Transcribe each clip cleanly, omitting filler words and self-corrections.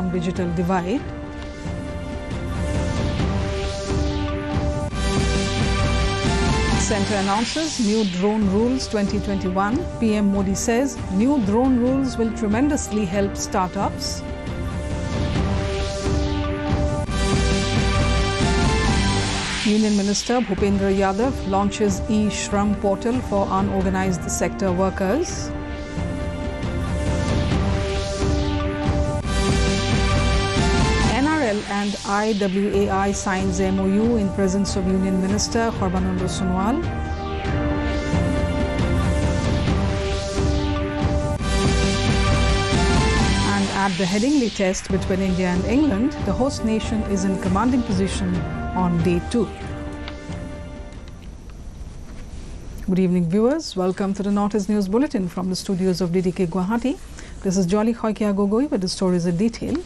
Digital divide. Centre announces new drone rules 2021. PM Modi says new drone rules will tremendously help startups. Union Minister Bhupendra Yadav launches e-Shram portal for unorganized sector workers. NRL and IWAI signs MOU in presence of Union Minister Sarbananda Sonowal. And at the Headingley Test between India and England, the host nation is in commanding position on day 2. Good evening, viewers. Welcome to the Northeast News Bulletin from the studios of DDK Guwahati. This is Jolly Khoikia Gogoi with the stories in detail.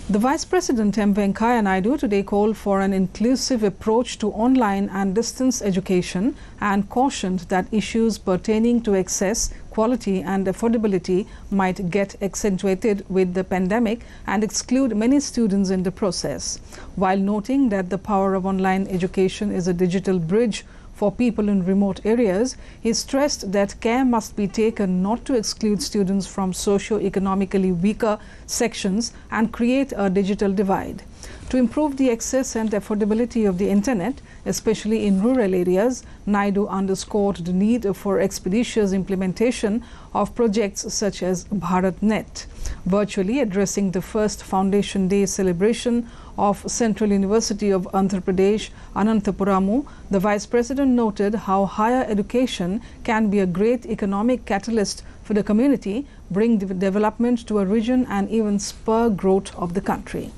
The Vice President M. Venkaiah Naidu today called for an inclusive approach to online and distance education and cautioned that issues pertaining to access, quality and affordability might get accentuated with the pandemic and exclude many students in the process. While noting that the power of online education is a digital bridge for people in remote areas, he stressed that care must be taken not to exclude students from socio-economically weaker sections and create a digital divide. To improve the access and affordability of the internet, especially in rural areas, Naidu underscored the need for expeditious implementation of projects such as BharatNet. Virtually addressing the first Foundation Day celebration of Central University of Andhra Pradesh, Anantapuramu, the Vice President noted how higher education can be a great economic catalyst for the community, bring development to a region and even spur growth of the country.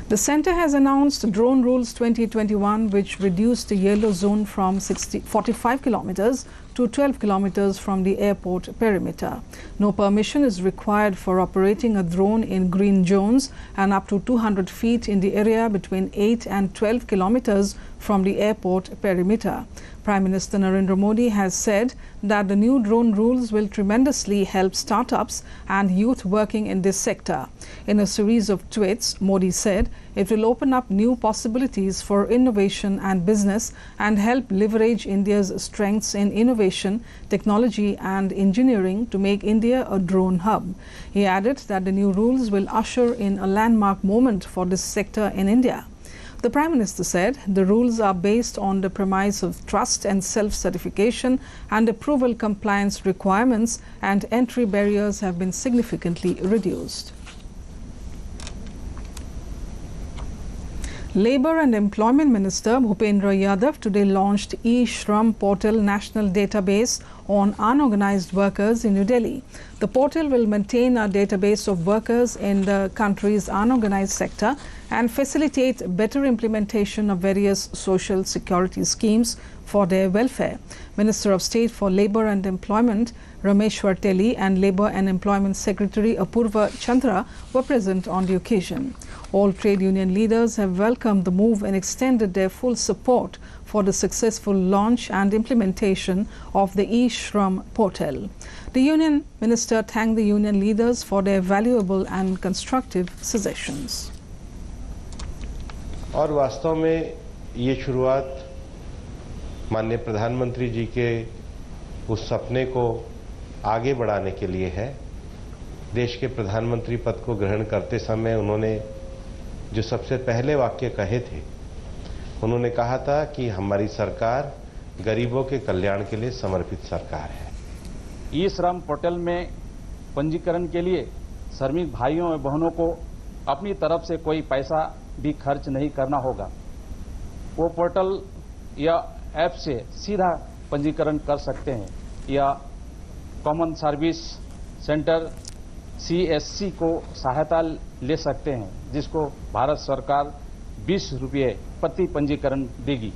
The centre has announced Drone Rules 2021, which reduced the yellow zone from 45 kilometers to 12 kilometers from the airport perimeter. No permission is required for operating a drone in green zones and up to 200 feet in the area between 8 and 12 kilometers from the airport perimeter. Prime Minister Narendra Modi has said that the new drone rules will tremendously help startups and youth working in this sector. In a series of tweets, Modi said it will open up new possibilities for innovation and business and help leverage India's strengths in innovation, technology and engineering to make India a drone hub. He added that the new rules will usher in a landmark moment for this sector in India. The Prime Minister said the rules are based on the premise of trust and self-certification and approval compliance requirements, and entry barriers have been significantly reduced. Labour and Employment Minister Bhupendra Yadav today launched e-Shram portal national database on unorganized workers in New Delhi. The portal will maintain a database of workers in the country's unorganized sector and facilitate better implementation of various social security schemes for their welfare. Minister of State for Labour and Employment Rameshwar Telly and Labour and Employment Secretary Apurva Chandra were present on the occasion. All trade union leaders have welcomed the move and extended their full support for the successful launch and implementation of the e-Shram portal. The union minister thanked the union leaders for their valuable and constructive suggestions. और वास्तव में ये शुरुआत माननीय प्रधानमंत्री जी के उस सपने को आगे बढ़ाने के लिए है। देश के प्रधानमंत्री पद को ग्रहण करते समय उन्होंने जो सबसे पहले वाक्य कहे थे, उन्होंने कहा था कि हमारी सरकार गरीबों के कल्याण के लिए समर्पित सरकार है। ई-श्रम पोर्टल में पंजीकरण के लिए श्रमिक भाइयों और बहनों को अपनी तरफ से कोई पैसा भी खर्च नहीं करना होगा। वो पोर्टल या ऐप से सीधा पंजीकरण कर सकते हैं या कॉमन सर्विस सेंटर CSC को सहायता ले सकते हैं, जिसको भारत सरकार 20 रुपये प्रति पंजीकरण देगी।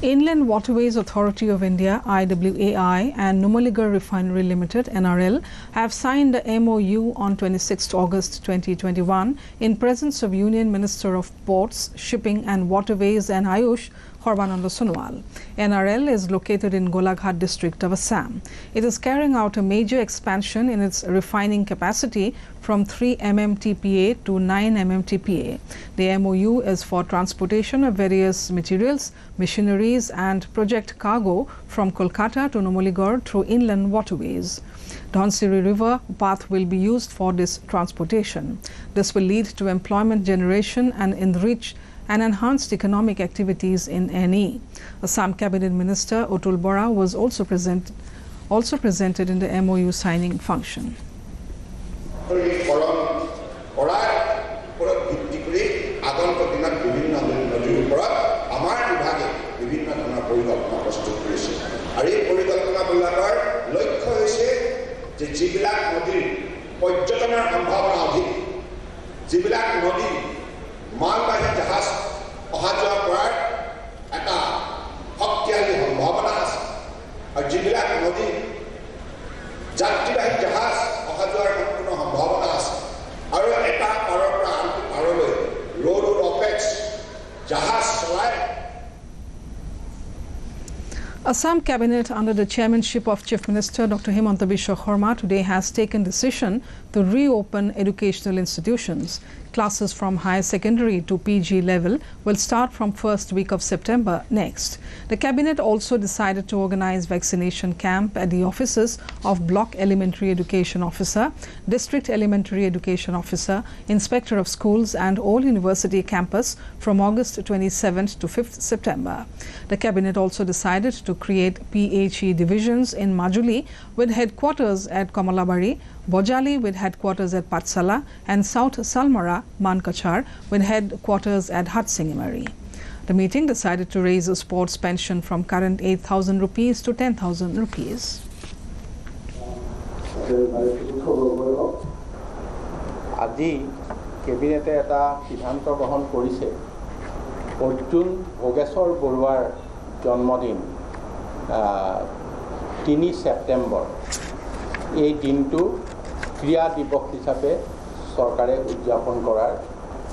Inland Waterways Authority of India (IWAI) and Numaligarh Refinery Limited (NRL) have signed the MOU on 26 August 2021 in presence of Union Minister of Ports, Shipping and Waterways and Ayush Horbananda Sonowal. NRL is located in Golaghat district of Assam. It is carrying out a major expansion in its refining capacity from 3 mmTPA to 9 mmTPA. The MOU is for transportation of various materials, machineries and project cargo from Kolkata to Numaligarh through inland waterways. Dhonsiri River path will be used for this transportation. This will lead to employment generation and enrich and enhanced economic activities in NE. Assam Cabinet Minister Otul Bora was also presented in the MOU signing function. যিবিলাক নদীৰ পৰ্যটনৰ সম্ভাৱনা অধিক, যিবিলাক নদী মালবাহী জাহাজ অহা যোৱা কৰাৰ এটা শক্তিশালী সম্ভাৱনা আছে, আৰু যিবিলাক নদী যাত্ৰীবাহী জাহাজ অহা যোৱাৰ সম্পূৰ্ণ সম্ভাৱনা আছে, আৰু এটা পাৰৰ পৰা আনটো পাৰলৈ ৰোড ৰকেটছ জাহাজ চলাই। Assam Cabinet under the chairmanship of Chief Minister Dr. Himanta Biswa Sarma today has taken decision to reopen educational institutions. Classes from higher secondary to PG level will start from first week of September next. The Cabinet also decided to organize vaccination camp at the offices of Block Elementary Education Officer, District Elementary Education Officer, Inspector of Schools and all university campus from August 27th to 5th September. The Cabinet also decided to create PHE divisions in Majuli with headquarters at Kamalabari, Bojali with headquarters at Patsala and South Salmara, Mankachar with headquarters at Hatsingimari. The meeting decided to raise a sports pension from current 8,000 rupees to 10,000 rupees. আজি কেবিনেটে এটা সিদ্ধান্ত গ্ৰহণ কৰিছে অৰ্জুন ভোগেশ্বৰ বৰুৱাৰ জন্মদিন 3 ছেপ্টেম্বৰ এই দিনটো ক্ৰিয়া দিৱস হিচাপে চৰকাৰে উদযাপন কৰাৰ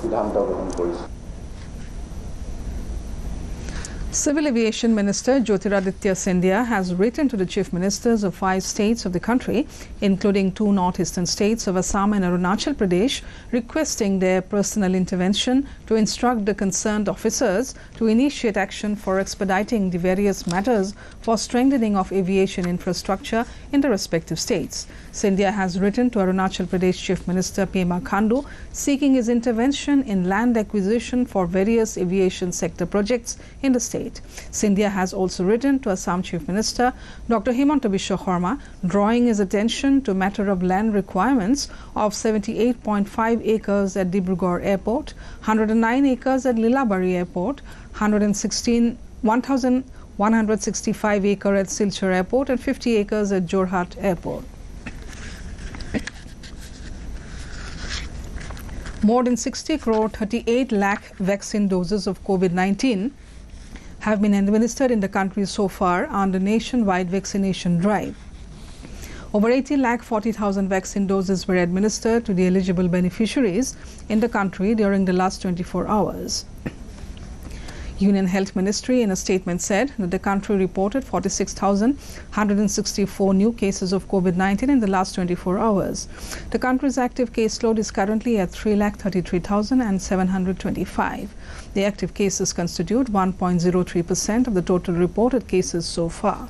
সিদ্ধান্ত গ্ৰহণ কৰিছে। Civil Aviation Minister Jyotiraditya Scindia has written to the Chief Ministers of 5 states of the country, including 2 northeastern states of Assam and Arunachal Pradesh, requesting their personal intervention to instruct the concerned officers to initiate action for expediting the various matters for strengthening of aviation infrastructure in the respective states. Scindia has written to Arunachal Pradesh Chief Minister Pema Khandu seeking his intervention in land acquisition for various aviation sector projects in the state. Scindia has also written to Assam Chief Minister Dr. Himanta Biswa Sarma drawing his attention to matter of land requirements of 78.5 acres at Dibrugarh Airport, 109 acres at Lilabari Airport, 1,165 acres at Silchar Airport and 50 acres at Jorhat Airport. More than 60 crore 38 lakh vaccine doses of COVID-19 have been administered in the country so far under nationwide vaccination drive. Over 80,40,000 vaccine doses were administered to the eligible beneficiaries in the country during the last 24 hours. Union Health Ministry in a statement said that the country reported 46,164 new cases of COVID-19 in the last 24 hours. The country's active caseload is currently at 3,33,725. The active cases constitute 1.03% of the total reported cases so far.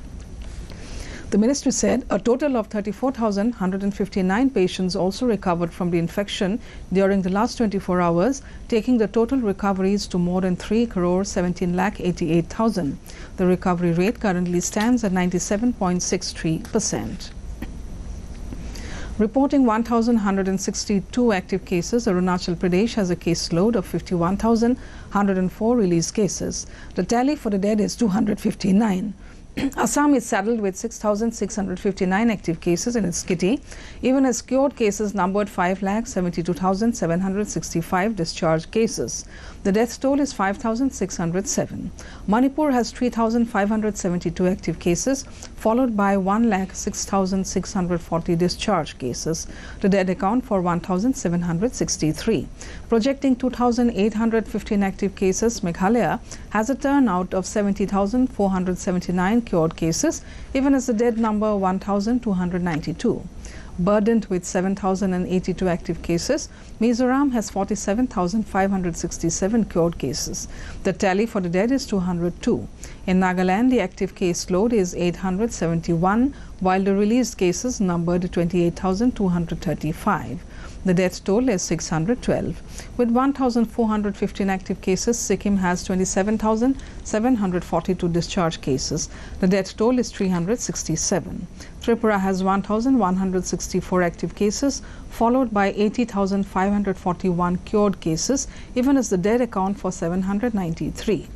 The ministry said a total of 34,159 patients also recovered from the infection during the last 24 hours, taking the total recoveries to more than 3,17,88,000. The recovery rate currently stands at 97.63%. Reporting 1,162 active cases, Arunachal Pradesh has a caseload of 51,104 released cases. The tally for the dead is 259. Assam is saddled with 6,659 active cases in its kitty, even as cured cases numbered 5,72,765 discharged cases. The death toll is 5,607. Manipur has 3,572 active cases, followed by 1,06,640 discharged cases. The dead account for 1,763. Projecting 2,815 active cases, Meghalaya has a turnout of 70,479 cured cases, even as the dead number 1,292. Burdened with 7,082 active cases, Mizoram has 47,567 cured cases. The tally for the dead is 202. In Nagaland, the active case load is 871, while the released cases numbered 28,235. The death toll is 612. With 1,415 active cases, Sikkim has 27,742 discharged cases. The death toll is 367. Tripura has 1,164 active cases, followed by 80,541 cured cases, even as the dead account for 793.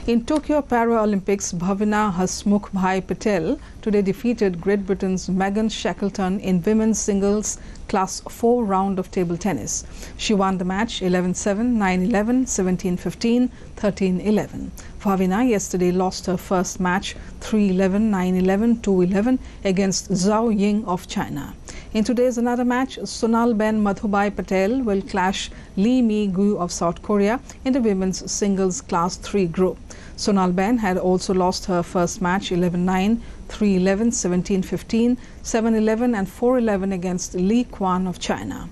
In Tokyo Paralympics, Bhavina Hasmukhbhai Patel today defeated Great Britain's Megan Shackleton in women's singles class 4 round of table tennis. She won the match 11-7, 9-11, 17-15, 13-11. Bhavina yesterday lost her first match 3-11, 9-11, 2-11 against Zhao Ying of China. In today's another match, Sonalben Madhubhai Patel will clash Lee Mi-gu of South Korea in the women's singles class 3 group. Sonalben had also lost her first match 11-9, 3-11, 17-15, 7-11 and 4-11 against Li Quan of China.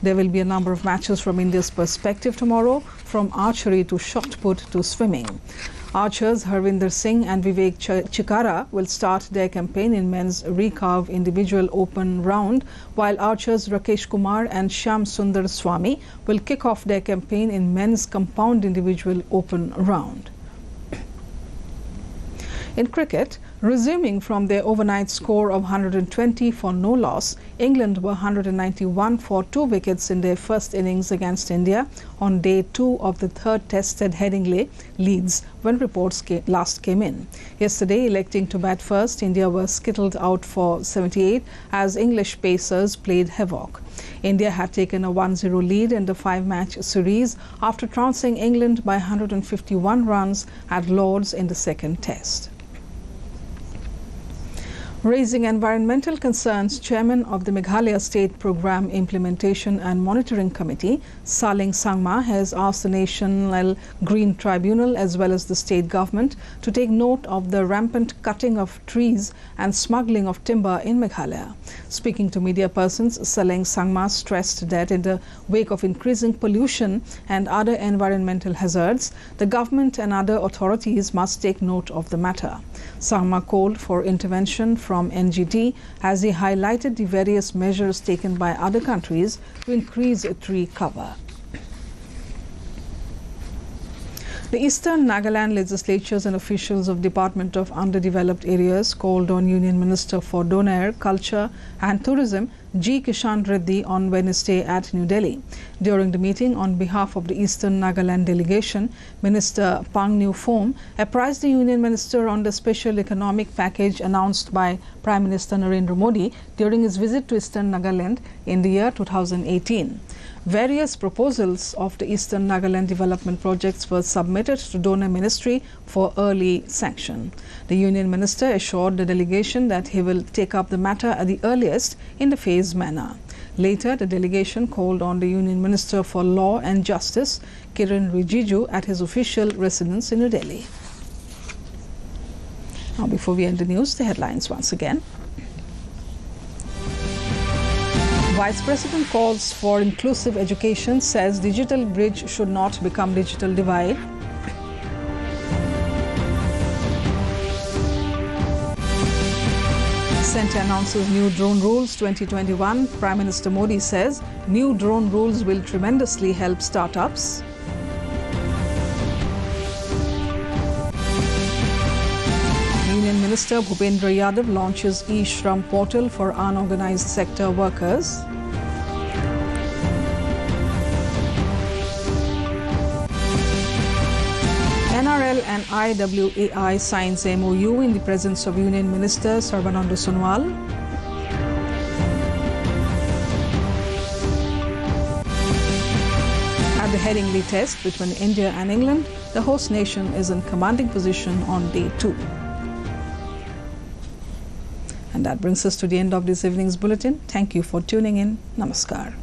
There will be a number of matches from India's perspective tomorrow, from archery to shot put to swimming. Archers Harvinder Singh and Vivek Chikara will start their campaign in men's recurve individual open round, while archers Rakesh Kumar and Shyam Sundar Swamy will kick off their campaign in men's compound individual open round. In cricket, resuming from their overnight score of 120 for no loss, England were 191 for 2 wickets in their first innings against India on day 2 of the third test at Headingley, Leeds, when reports last came in. Yesterday, electing to bat first, India were skittled out for 78 as English pacers played havoc. India had taken a 1-0 lead in the 5-match series after trouncing England by 151 runs at Lord's in the second test. Raising environmental concerns, Chairman of the Meghalaya State Programme Implementation and Monitoring Committee, Saleng Sangma, has asked the National Green Tribunal as well as the state government to take note of the rampant cutting of trees and smuggling of timber in Meghalaya. Speaking to media persons, Saleng Sangma stressed that in the wake of increasing pollution and other environmental hazards, the government and other authorities must take note of the matter. Sangma called for intervention from NGT as he highlighted the various measures taken by other countries to increase tree cover. The Eastern Nagaland legislatures and officials of Department of Underdeveloped Areas called on Union Minister for Donair, Culture and Tourism G. Kishan Reddy on Wednesday at New Delhi. During the meeting, on behalf of the Eastern Nagaland delegation, Minister Pang New Phom apprised the Union Minister on the special economic package announced by Prime Minister Narendra Modi during his visit to Eastern Nagaland in the year 2018. Various proposals of the Eastern Nagaland development projects were submitted to Donor Ministry for early sanction. The Union Minister assured the delegation that he will take up the matter at the earliest in the phased manner. Later, the delegation called on the Union Minister for Law and Justice, Kiren Rijiju, at his official residence in New Delhi. Now, before we end the news, the headlines once again. Vice President calls for inclusive education, says digital bridge should not become digital divide. Centre announces new drone rules 2021. Prime Minister Modi says new drone rules will tremendously help startups. Union Minister Bhupendra Yadav launches e-Shram portal for unorganized sector workers. NRL and IWAI signs MOU in the presence of Union Minister Sarbananda Sonowal. At the Headingley Test between India and England, the host nation is in commanding position on day 2. And that brings us to the end of this evening's bulletin. Thank you for tuning in. Namaskar.